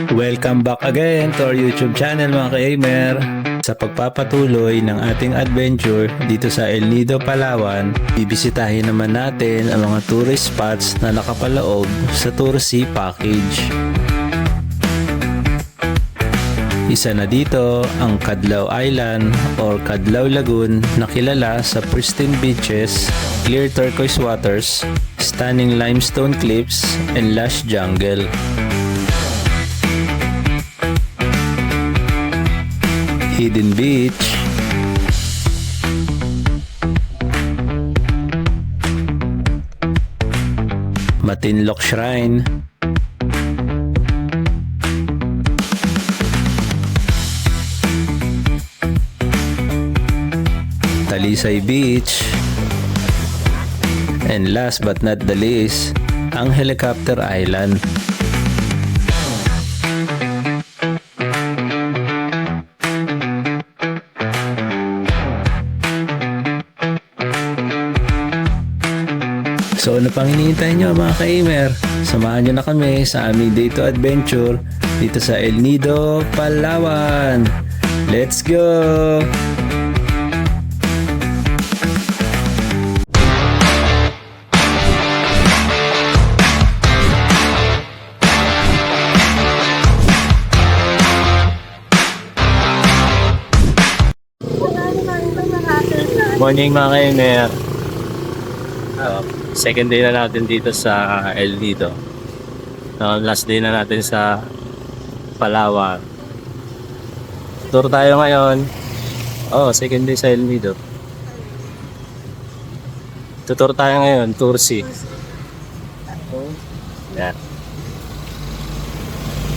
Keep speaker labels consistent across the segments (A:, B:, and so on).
A: Welcome back again to our YouTube channel mga ka-aimer. Sa pagpapatuloy ng ating adventure dito sa El Nido, Palawan, bibisitahin naman natin ang mga tourist spots na nakapaloob sa Tour C package. Isa na dito ang Cadlaw Island or Cadlaw Lagoon na kilala sa pristine beaches, clear turquoise waters, stunning limestone cliffs, and lush jungle. Hidden Beach, Matinloc Shrine, Talisay Beach, and last but not the least, ang Helicopter Island. So ano pang hinihintay nyo mga ka-aimer? Samahan nyo na kami sa aming day to adventure dito sa El Nido, Palawan. Let's go! Morning mga ka-aimer. Second day na natin dito sa El Nido. Last day na natin sa Palawan. Tour tayo ngayon. Second day sa El Nido. Tutor tayo ngayon, Tour C. Yan.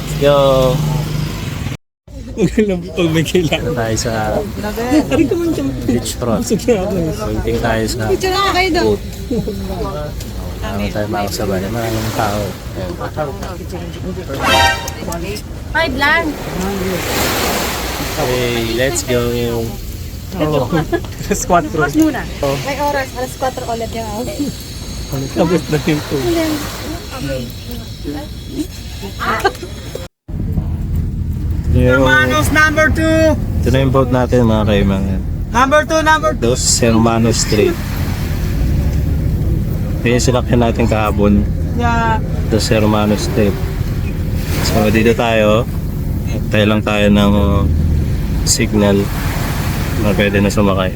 A: Let's go!
B: Pag may kailangan.
A: Tayo sa beachfront. Waiting tayo sa boat. Ano tayo makasabay. Maraming tao.
C: Five lang.
A: Okay, let's go.
B: Squat row.
C: Bukas muna. May oras. Alas 4 ulit yung out.
B: Tapos na yung tour. Hermanos number 2.
A: Ito na yung boat natin mga kaimang.
B: Number 2.
A: Dos Hermanos Street. Ito yung sinakyan natin kahapon.
B: Yeah.
A: Dos Hermanos Street. So dito tayo. Tayo lang tayo ng signal na pwede na sumakay.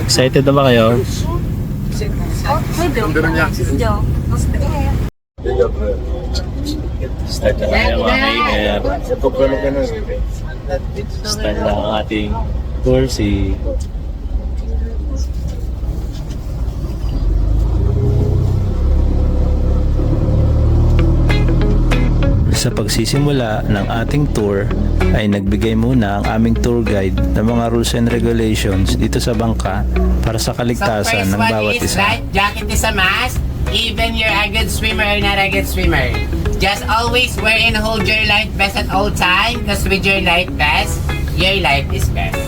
A: Excited na ba kayo? Start na tayo mga kaimang. Start na ang ating tour si sa pagsisimula ng ating tour ay nagbigay muna ang aming tour guide ng mga rules and regulations dito sa bangka para sa kaligtasan ng bawat isa.
D: Life jacket is a must, even you're a good swimmer or not a good swimmer. Just always wear and hold your life vest at all time, because with your life vest, your life is best.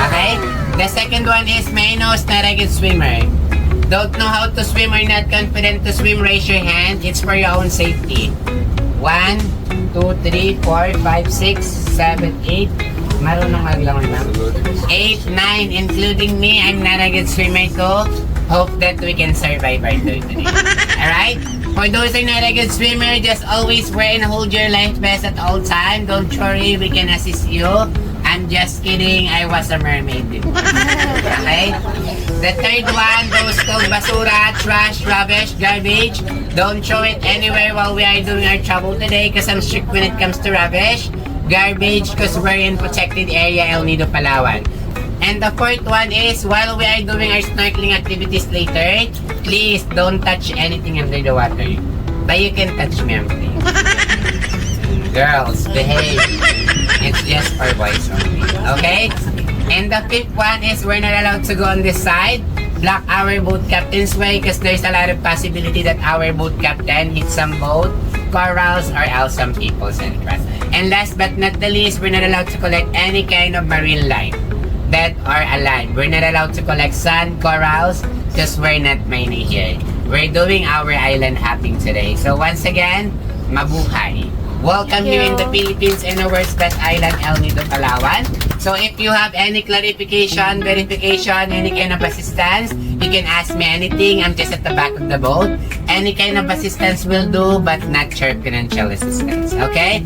D: Okay? The second one is may knows not a good swimmer. Don't know how to swim or not confident to swim, raise your hand. It's for your own safety. 1, 2, 3, 4, 5, 6, 7, 8. Marunong maglangoy na. 8, 9, including me. I'm not a good swimmer too. Hope that we can survive our tour today. Alright? For those who are not a good swimmer, just always wear and hold your life vest at all time. Don't worry, we can assist you. I'm just kidding. I was a mermaid. Okay? The third one, those called basura, trash, rubbish, garbage. Don't throw it anywhere while we are doing our travel today because I'm strict when it comes to rubbish, garbage, because we're in protected area El Nido, Palawan. And the fourth one is while we are doing our snorkeling activities later, please don't touch anything under the water. But you can touch me, please. Girls, behave. It's just for boys only. Okay? And the fifth one is we're not allowed to go on this side. Block our boat captain's way because there's a lot of possibility that our boat captain hits some boat, corals, or else some people's interest. And last but not the least, we're not allowed to collect any kind of marine life. Dead or alive. We're not allowed to collect sand, corals, because we're not mining here. we're doing our island hopping today. So once again, mabuhay. Welcome
C: Thank
D: here in
C: you.
D: the Philippines in the world's best island, El Nido, Palawan. So if you have any clarification, verification, any kind of assistance, you can ask me anything. I'm just at the back of the boat. Any kind of assistance will do, but not your financial assistance. Okay?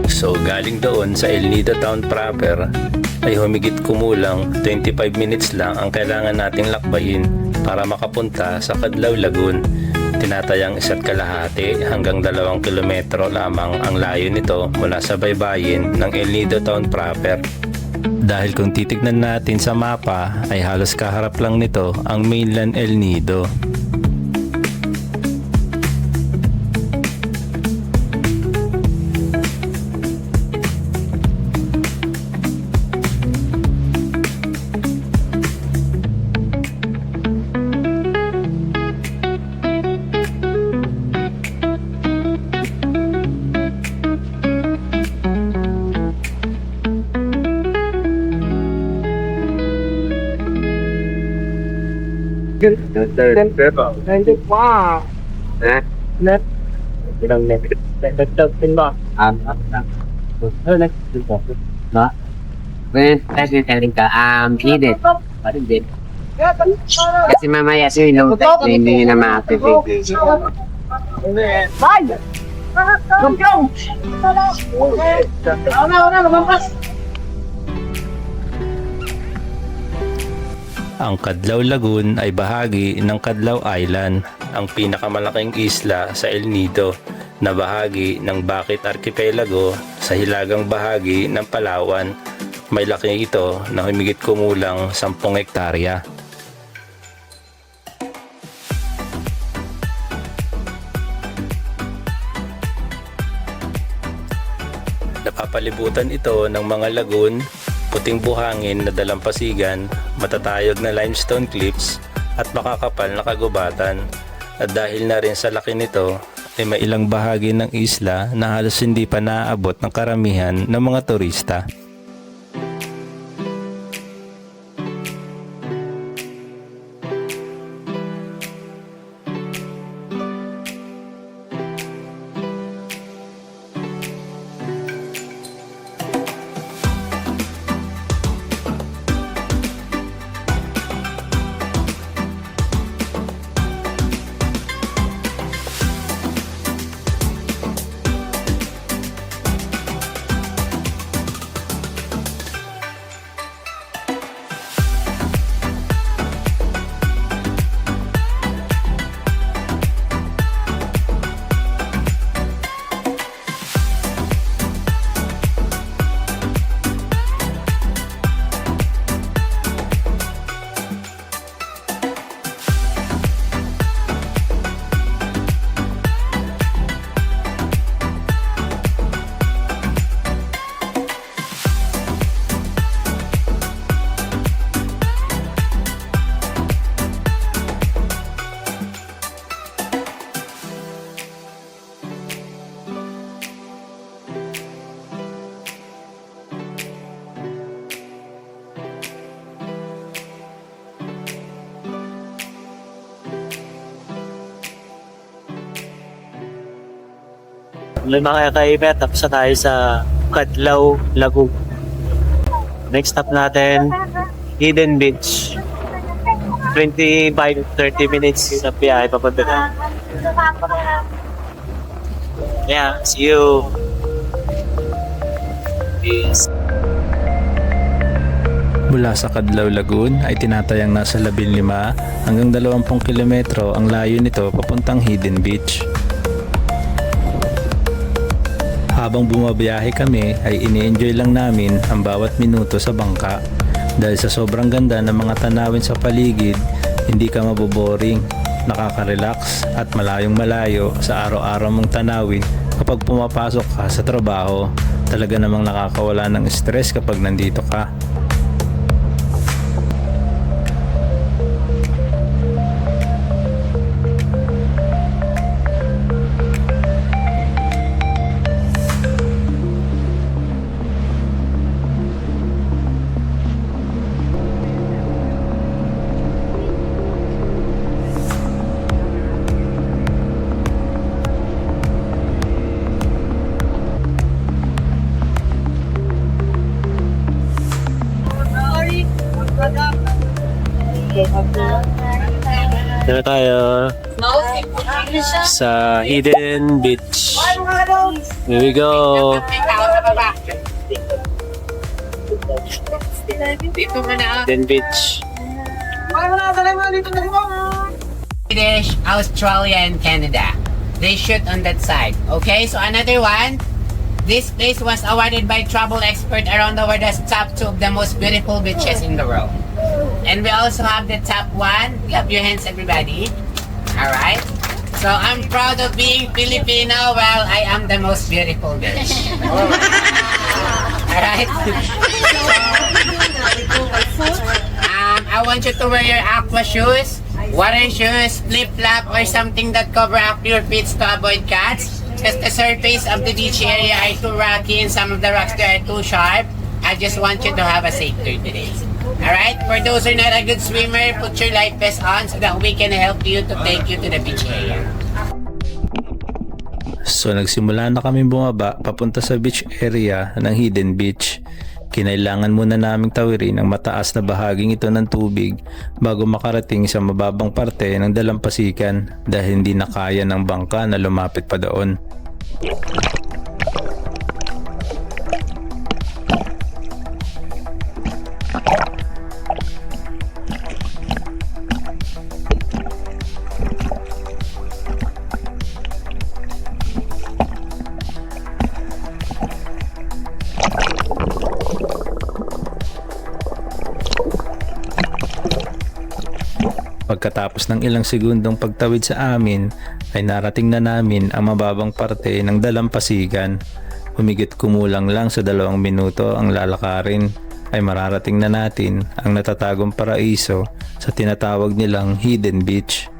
A: So galing doon sa El Nido Town proper ay humigit kumulang 25 minutes lang ang kailangan nating lakbayin para makapunta sa Cadlaw Lagoon. Tinatayang 1.5 hanggang 2 kilometro lamang ang layo nito mula sa baybayin ng El Nido Town proper. Dahil kung titignan natin sa mapa ay halos kaharap lang nito ang mainland El Nido.
D: Hidden. Kasi mamaya sino hindi na ma-activate.
A: Ang Cadlaw Lagoon ay bahagi ng Cadlaw Island, ang pinakamalaking isla sa El Nido na bahagi ng Bakit Archipelago sa hilagang bahagi ng Palawan. May laki ito na humigit kumulang 10 hektarya. Napapalibutan ito ng mga lagoon, puting buhangin na dalampasigan, matatayog na limestone cliffs at makakapal na kagubatan. At dahil na rin sa laki nito, ay may ilang bahagi ng isla na halos hindi pa naaabot ng karamihan ng mga turista.
B: Mga kaibigan, tapos na tayo sa Cadlaw Lagoon. Next stop natin, Hidden Beach. 25-30 minutes na biyahe papunta na. Yeah, see you. Peace.
A: Mula sa Cadlaw Lagoon ay tinatayang nasa 15 hanggang 20 kilometro ang layo nito papuntang Hidden Beach. Habang bumabiyahe kami ay ini-enjoy lang namin ang bawat minuto sa bangka. Dahil sa sobrang ganda ng mga tanawin sa paligid, hindi ka maboboring, nakaka-relax at malayong malayo sa araw-araw mong tanawin kapag pumapasok ka sa trabaho. Talaga namang nakakawala ng stress kapag nandito ka.
B: Dito na tayo sa Hidden Beach. Here we go. Hidden Beach.
D: British, Australia, and Canada. They shoot on that side. Okay, so another one. This place was awarded by travel expert around the world as top 2 of the most beautiful beaches in the world. And we also have the top 1. Clap your hands, everybody. Alright. So I'm proud of being Filipino. Well, I am the most beautiful beach. Alright. I want you to wear your aqua shoes, water shoes, flip-flop, or something that cover up your feet to avoid cuts. Because the surface of the beach area are too rocky and some of the rocks there are too sharp. I just want you to have a safe trip today. Alright? For those who are not a good swimmer, put your life vest on so that we can help you to take you to the beach area.
A: So nagsimula na kami bumaba papunta sa beach area ng Hidden Beach. Kinailangan muna naming tawirin ang mataas na bahaging ito ng tubig bago makarating sa mababang parte ng dalampasigan dahil hindi na kaya ng bangka na lumapit pa doon. Pagkatapos ng ilang segundong pagtawid sa amin ay narating na namin ang mababang parte ng dalampasigan. Humigit kumulang lang sa 2 minuto ang lalakarin ay mararating na natin ang natatagong paraiso sa tinatawag nilang Hidden Beach.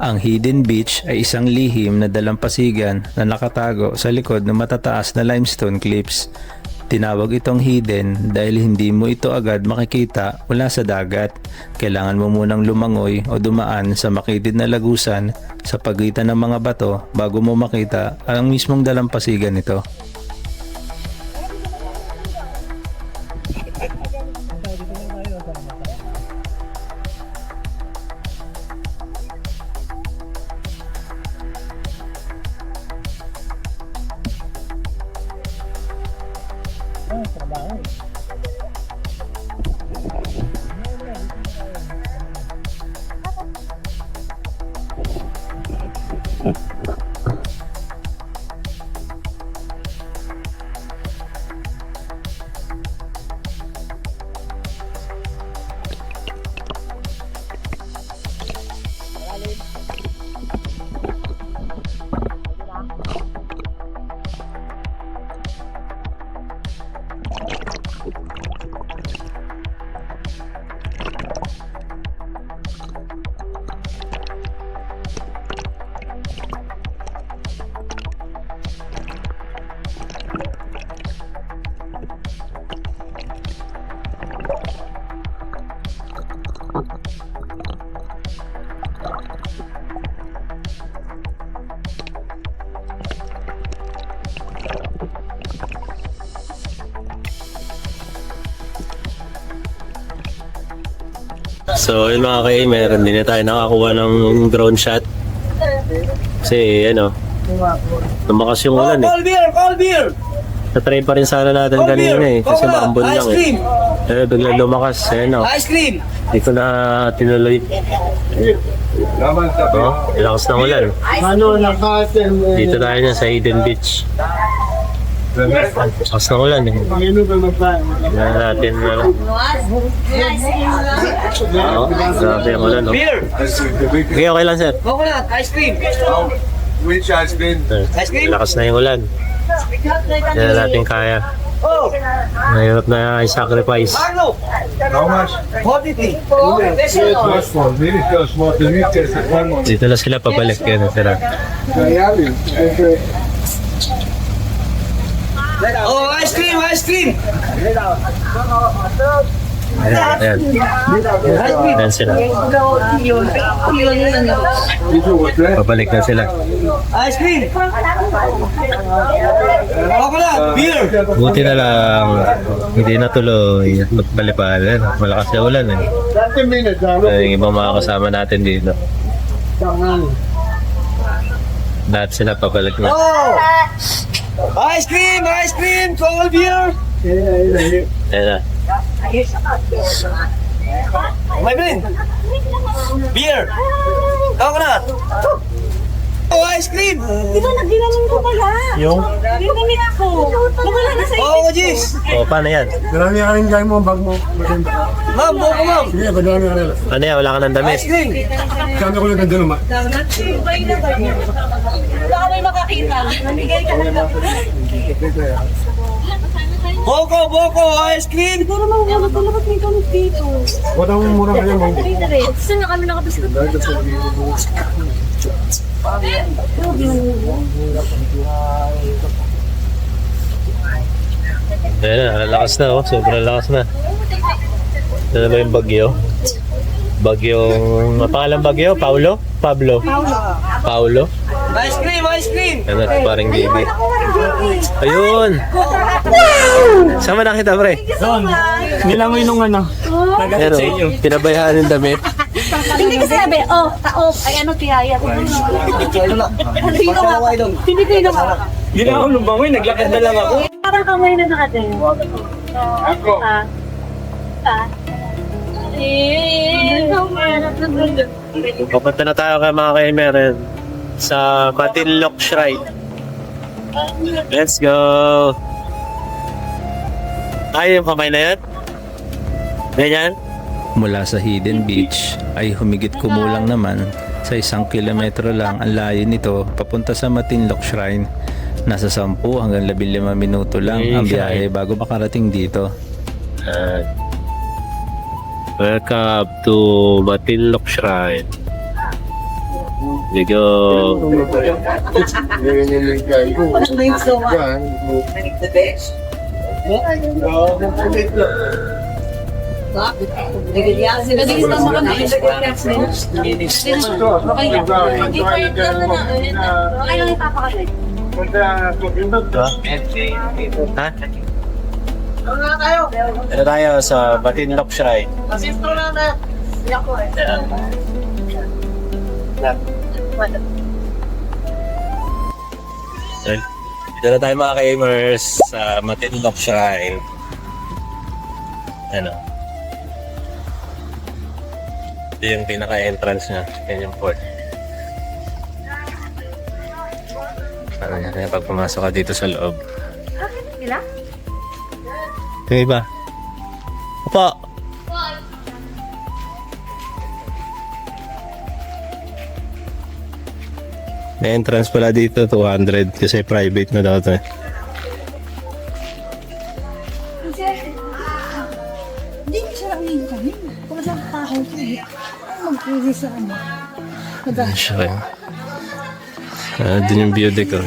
A: Ang Hidden Beach ay isang lihim na dalampasigan na nakatago sa likod ng matataas na limestone cliffs. Tinawag itong hidden dahil hindi mo ito agad makikita mula sa dagat. Kailangan mo munang lumangoy o dumaan sa makitid na lagusan sa pagitan ng mga bato bago mo makita ang mismong dalampasigan nito.
B: So yun mga ka-aimer, hindi na tayo nakakuha ng drone shot. Kasi ano, lumakas yung ulan eh.
E: Call beer!
B: Natry pa rin sana natin kanina eh, kasi maambon lang eh. Biglang lumakas, ayun o.
E: Ice cream!
B: Hindi ko na tinuloy. Lakas ng ulan.
E: Ano na
B: Dito tayo na sa Hidden Beach.
A: Lakas na ulan eh. Tingnan natin ano. Grabe ang ulan, no? Okay, okay lang, sir.
B: Coconut, ice cream.
E: Which ice cream?
A: Lakas na yung ulan. Hindi na natin kaya. Mahirap na i-sacrifice.
B: Arlo,
E: How much?
B: 43.
E: Plus one. Maybe just more than you taste it one more.
A: Dito na sila pabalik. Yan na sila.
B: Oh, ice cream, ice cream.
A: Ayan. Ayan sila. Pabalik na sila.
B: Ice cream. Coconut, beer.
A: Buti na lang. Hindi na tuloy. Magpalipalan. Malakas na ulan eh.
E: 30 minutes.
A: Yung ibang mga kasama natin dito. Lahat sila pabalik na.
B: Oh, ice cream, cold beer.
A: Ayan na.
B: My friend. Beer. Coconut. Oh, ice cream.
C: Di ba nagdinamin ko pala?
A: Yung?
C: Ginamit ko. Wala na sa
B: Oh, jeez.
A: O, paano yan?
E: Marami ka rin mo, bag mo.
B: Ma'am, buko ma'am.
E: Sige, padami ka rin.
A: Ano yan? Wala ka ng damit?
B: Ice cream.
E: Kami ko lang ganda naman.
C: Wala ka may makakita. Namigay ka na lang.
B: Boko, ice cream.
C: Siguro mawala pa labat may gamit dito.
E: Wala mo mura kanya mo.
C: Saan na kami nakabiskot?
A: Ayan na, lakas na oh. Sobrang lakas na. Ano ba yung bagyo? Bagyong... Mapangalang bagyo? Paulo? Pablo? Paulo?
B: Ice cream, ice cream.
A: Ano, parang baby. Ayun! Saan mo nakita, pre?
F: Nilangoy nung ano.
A: Pero, pinabayaan yung damit.
C: Hindi kasi sabi, oh, taob, ay ano tiyaya. Hindi ko nga. Hindi ko yung
F: Hindi na ako lumangoy, naglakad na lang ako.
C: Parang kamay na natin.
E: Ako.
A: Papunta na tayo kay mga kaimeran sa Matinloc Shrine. Let's go! Ay, yung kamay na yan? Ganyan? Mula sa Hidden Beach ay humigit kumulang naman sa 1 kilometro lang ang layo nito papunta sa Matinloc Shrine. Nasa 10 hanggang 15 minuto lang ang biyahe bago makarating dito. Welcome to Matinloc Shrine. There you go.
C: Okay lang ipapakasay.
A: Ha? Ano tayo sa Matinloc Shrine? Dito na tayo mga ka-gamers sa Matinloc Shrine. Ano? Ito yung pinaka-entrance niya. Yan yung port. Ano yan? Pag pumasok ka dito sa loob.
C: Sila?
A: Yung iba. Opo! May entrance pala dito, 200 kasi private na daw ito eh.
C: Hindi ko siya lang kami. Kung saan tao ko eh. Mag-pwede sa ano.
A: Siya dun yung view deck ko.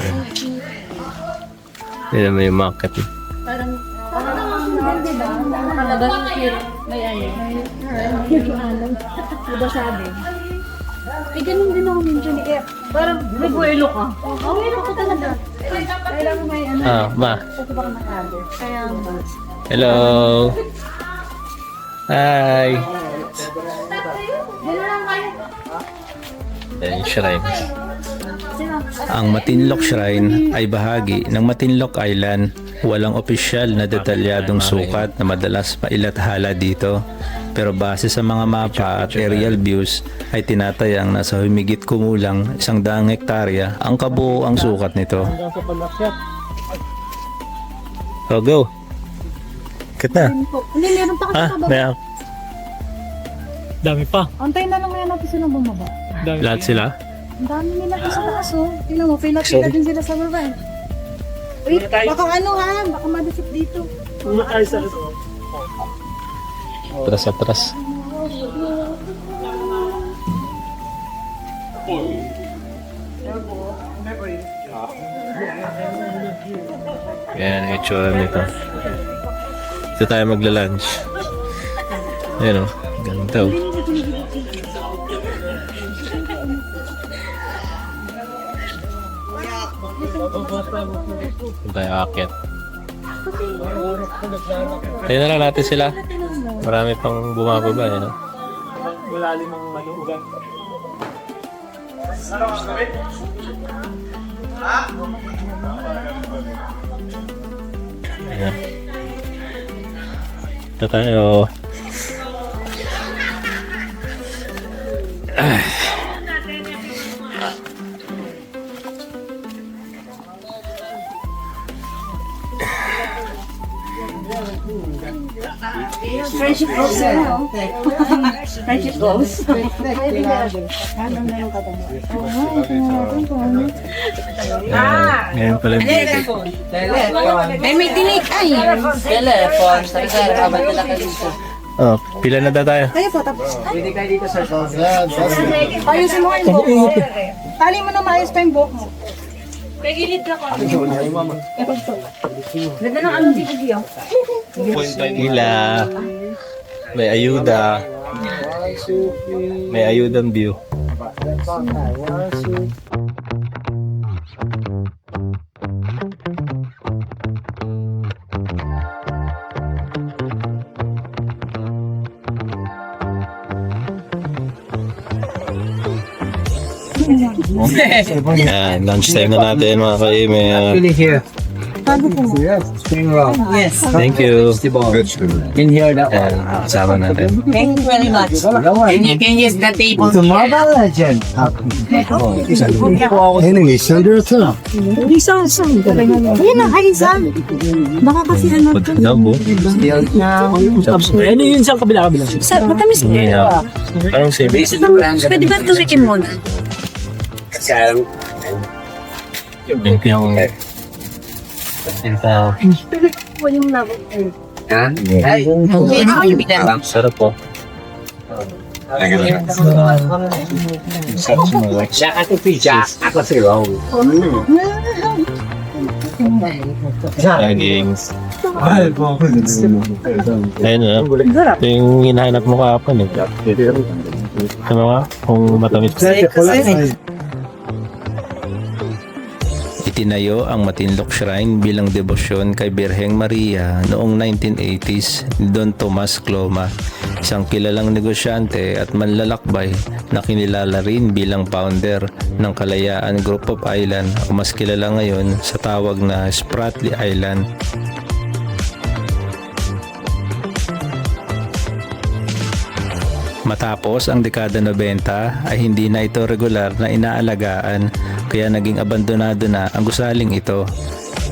A: Hindi naman yung market eh.
C: Parang hindi ba? Nakalabas yung may ano. Hindi ko alam. Diba sabi? Eh, ganun din ako minsan eh. Kaya parang may buwelo ka. Oo, may ako talaga. Kailangan may ano.
A: Ma.
C: Kasi baka nakabi. Kaya
A: Hello! Hi!
C: Gano'n lang kayo.
A: Yan yung shrine. Ang Matinloc Shrine ay bahagi ng Matinloc Island. Walang opisyal na detalyadong sukat na madalas mailathala dito. Pero base sa mga mapa at aerial views ay tinatayang nasa humigit kumulang 100 hektarya ang kabuoang sukat nito. Oh, go. Kat na.
C: Hindi, meron pa kasi
A: Ah,
C: sa baba.
A: may
F: Dami pa.
C: Antayin na lang kaya natin silang bumaba.
F: Dami.
A: lahat sila.
C: Ang dami nila sa taas, oh. Tingnan mo, pila-pila din sila sa baba. Wait, baka ano ha? Baka madikit dito.
F: Una tayo sa
A: Atras. Yan ang itsura nito. Dito tayo magla-lunch. Ayan o. Ganda o. Dito tayo akit. Tayo na lang natin sila. Marami pang bumababa. Yan o.
F: wala limang maluugan.
A: Ayan. Ito tayo.
C: Friendship goals na, oh. Friendship goals.
A: Ngayon pala yung music.
C: Ay, may tinik. Ay,
G: Telephone, sa isang abad nila ka dito.
A: Oh, pila na daw tayo.
C: kayo po, tapos.
G: Pwede kayo dito sa
C: Ayusin mo yung buhok mo. Tali mo na maayos pa yung buhok mo. Ganda ng anong bibigyan.
A: Pila. May ayuda. May ayudang view. Yan, lunch time na natin mga ka-email.
G: here.
E: Yes.
A: Thank you.
G: In here that
A: Yan, kasama natin.
G: Thank you very much. And you can use the table here.
E: Mobile Legend. Enemy under attack.
C: Ayun na, ay, Sam. Baka kasi ano.
A: Adobo.
F: Ano yun sa kabila-kabila?
C: Matamis na.
A: Yeah. Parang same.
C: Pwede ba tuwikin mo na?
A: Thank you.
C: Yung labo.
A: Sarap po.
G: Siya ka to pizza. Ako si Ron.
A: Sagings. Ayun na. Ito yung hinahanap mo kahapon eh. Ano nga? Kung matamis. Itinayo ang Matinlok Shrine bilang debosyon kay Birheng Maria noong 1980s ni Don Tomas Cloma, isang kilalang negosyante at manlalakbay na kinilala rin bilang founder ng Kalayaan Group of Island o mas kilala ngayon sa tawag na Spratly Island. Matapos ang dekada 90 ay hindi na ito regular na inaalagaan kaya naging abandonado na ang gusaling ito.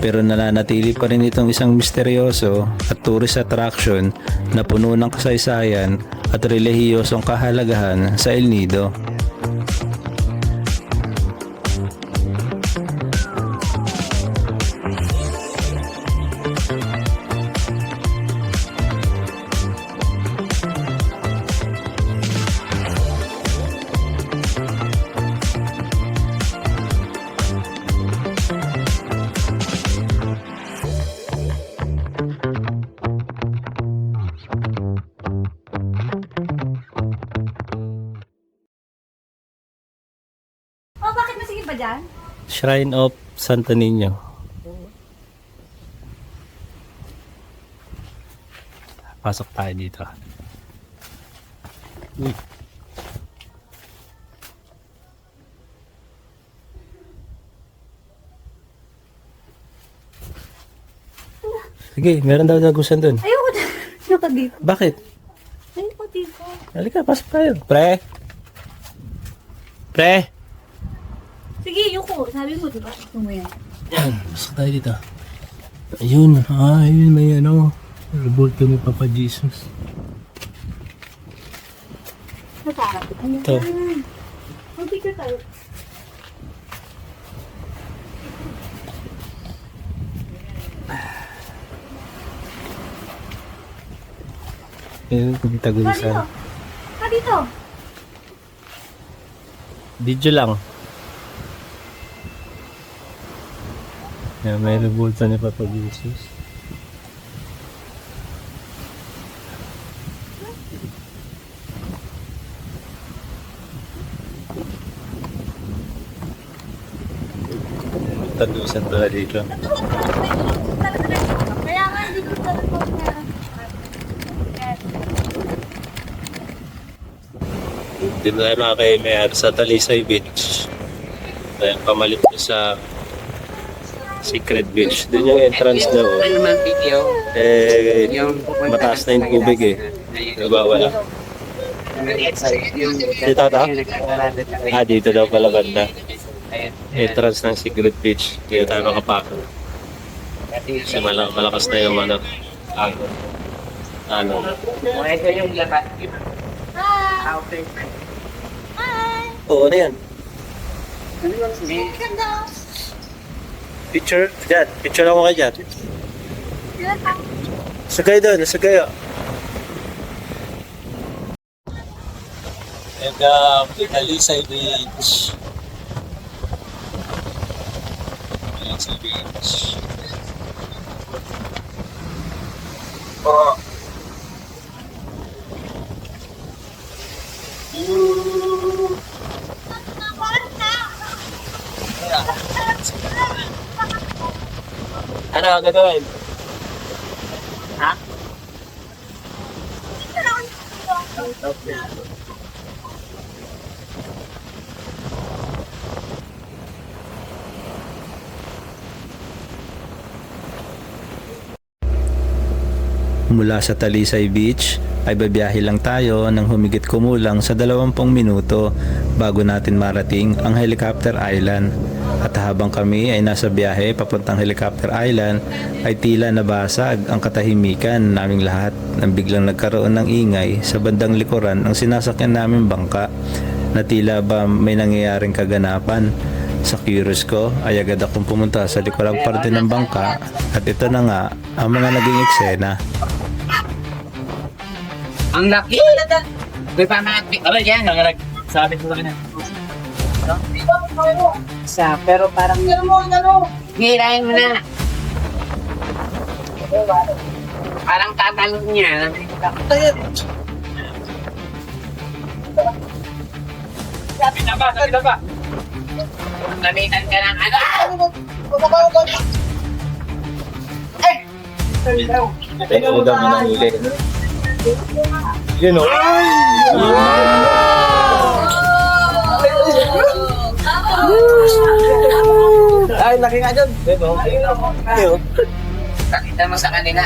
A: Pero nananatili pa rin itong isang misteryoso at tourist attraction na puno ng kasaysayan at relihiyosong kahalagahan sa El Nido.
C: Oh, bakit masigit ba dyan?
A: Shrine of Santo Niño. Pasok tayo dito. Uy. Sige, meron daw nagusan dun.
C: Ayoko na. Ayoko dito.
A: Bakit?
C: Ayoko dito.
A: Halika, pasok tayo. Pre! Pre!
C: Sige, ayoko. Sabi mo, diba? Gusto mo yan.
A: Yan, pasok tayo dito. Ayun, ayun may ano. Revolt ni Papa Jesus. Ito. Ayun, tagulisan.
C: Dito.
A: Video lang. Yan, may revolt ni Papa Jesus. Tagulisan pala dito.
C: Kaya nga, hindi ko talaga meron.
A: Dito tayo mga kaimer sa Talisay Beach. Ayan, pamalit ko sa Secret Beach. Doon yung entrance daw.
D: Ano man video?
A: Eh,
D: Yung
A: mataas na yung tubig eh. Nabawala. Dito ata? Ah, dito daw pala banda. Entrance ng Secret Beach. Dito tayo makapako. Kasi malakas na yung ano. Ano.
D: Ito yung labat.
A: Oo, ano yan? Picture? Dyan. Picture ako kayo dyan. Sagay doon. Sagay. And Talisay Beach. Talisay Beach. Ano ang gagawin? Ha? Mula sa Talisay Beach ay babiyahe lang tayo ng humigit kumulang sa 20 minuto bago natin marating ang Helicopter Island. At habang kami ay nasa biyahe papuntang Helicopter Island ay tila nabasag ang katahimikan naming lahat nang biglang nagkaroon ng ingay sa bandang likuran ng sinasakyan naming bangka na tila ba may nangyayaring kaganapan. Sa curious ko ay agad akong pumunta sa likurang parte ng bangka at ito na nga ang mga naging eksena.
D: Ang laki! May pamapit. Aba yan,
F: Sabi ko sa kanya.
D: isa, pero parang hirahin mo na. Parang tatalon niya.
F: Sabi na ba?
D: Gamitan ka ng ano?
A: Ito daw mo nang huli. Yun o. Ay, laki nga dyan. Yun.
D: Pakita mo sa kanila.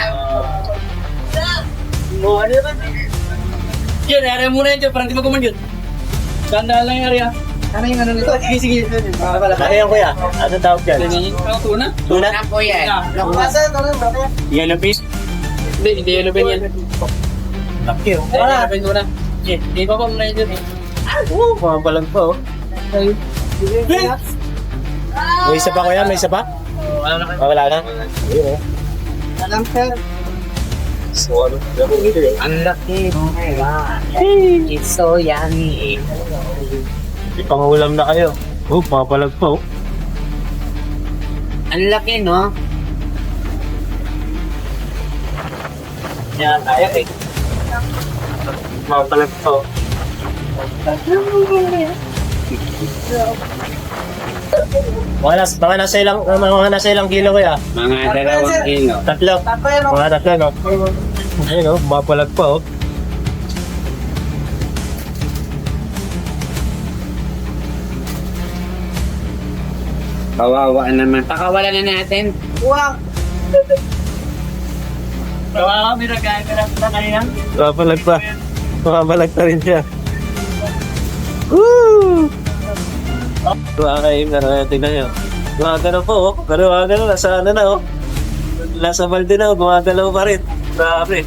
F: Yan, area muna yun. Parang di ba kuman yun? Ganda lang yung area.
D: Ano yung ano nito?
F: Sige.
A: Ano yan kuya? Ano tawag dyan?
F: Ang tuna?
A: Tuna?
D: Ano po yan?
F: Yellow fish? Hindi yellow pen yan.
A: Laki o.
F: Yellow pen tuna. Hindi pa muna yun dyan.
A: Mamabalag pa o. May isa pa kuya? May isa pa?
F: Wala na kayo.
A: Wala na? Ayun o.
D: Alam sir.
A: So ano?
D: Ang laki. It's so yummy.
A: Ipangulam na kayo. Oh, papalag pa oh.
D: Ang laki, no?
A: Yan, tayo eh. Papalag pa oh. Mga nasa ilang kilo kuya?
D: Mga 2 kilo.
A: Tatlo. Mga tatlo no? Ayun oh, papalag pa oh.
D: Kawawa naman. Pakawalan na natin. Wow!
F: Gawa kami nagkakala na kanina.
A: Papalag pa. Papalag pa rin siya. Woo! Tingnan nyo. Mga ganun po oh. Ganun, nasa ano na oh.
B: nasa balde na, gumagalaw pa rin. Grabe.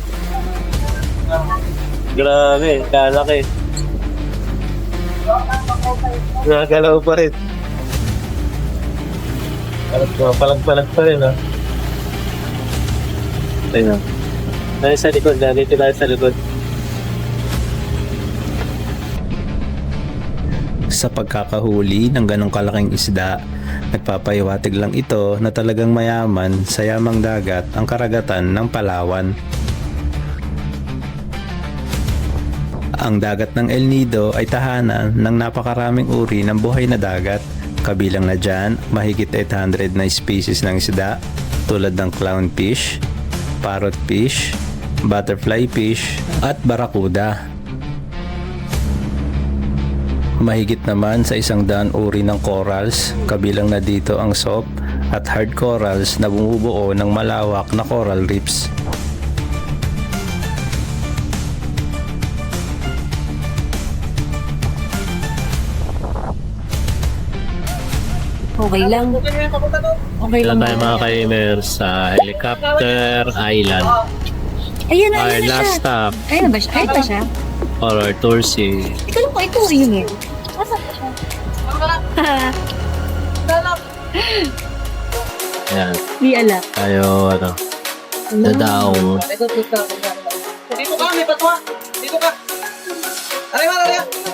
B: Grabe, kalaki. Gumagalaw pa rin. Palag-palag pa rin, ha? Ayun, ha? Tayo sa likod, dito tayo sa likod.
A: Sa pagkakahuli ng ganong kalaking isda, nagpapahiwatig lang ito na talagang mayaman sa yamang dagat ang karagatan ng Palawan. Ang dagat ng El Nido ay tahanan ng napakaraming uri ng buhay na dagat. Kabilang na dyan, mahigit 800 na species ng isda tulad ng clownfish, parrotfish, butterfly fish, at barracuda. Mahigit naman sa 100 uri ng corals, kabilang na dito ang soft at hard corals na bumubuo ng malawak na coral reefs.
C: Okay lang. Okay lang.
B: Tayo mga ka-aimer sa Helicopter Island.
C: Ayan na,
B: Our
C: ayan na
B: last
C: siya.
B: stop
C: Ayan na ba siya? Ayan ba siya?
B: for our tour si
C: Ikaw lang po, ito yun eh.
B: Ayan,
C: Di ala.
B: tayo dadaong
F: Dito ka, may patwa. Dito ka. Aray,